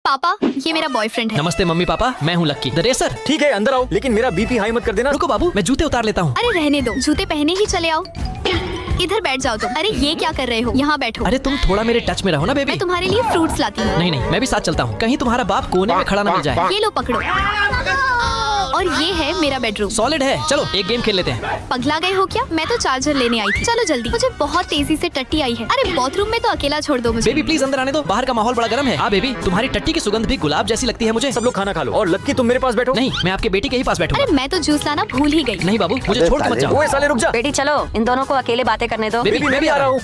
पापा, ये मेरा बॉयफ्रेंड है। नमस्ते मम्मी पापा, मैं हूँ लक्की द रेसर। ठीक है अंदर आओ, लेकिन मेरा बीपी हाई मत कर देना। रुको बाबू, मैं जूते उतार लेता हूँ। अरे रहने दो, जूते पहने ही चले आओ। इधर बैठ जाओ तुम। अरे ये क्या कर रहे हो? यहाँ बैठो। अरे तुम थोड़ा मेरे टच में रहो ना बेबी। मैं तुम्हारे लिए फ्रूट्स लाती हूँ। नहीं नहीं, मैं भी साथ चलता हूँ। कहीं तुम्हारा बाप कोने में खड़ा ना मिल जाए। ये लो पकड़ो। और ये है मेरा बेडरूम। सॉलिड है। चलो एक गेम खेल लेते हैं। पगला गए हो क्या? मैं तो चार्जर लेने आई थी। चलो जल्दी, मुझे बहुत तेजी से टट्टी आई है। अरे बाथरूम में तो अकेला छोड़ दो मुझे। बेबी प्लीज अंदर आने दो, बाहर का माहौल बड़ा गर्म है। हाँ बेबी, तुम्हारी टट्टी की सुगंध भी गुलाब जैसी लगती है मुझे। सब लोग खाना खा लो और लक्की तुम मेरे पास बैठो। नहीं, मैं आपके बेटी के ही पास बैठूंगा। अरे मैं तो जूस लाना भूल ही गई। नहीं बाबू, मुझे छोड़ के मत जाओ। ओए साले रुक जा। बेटी चलो, इन दोनों को अकेले बातें करने दो। बेबी मैं भी आ रहा हूँ।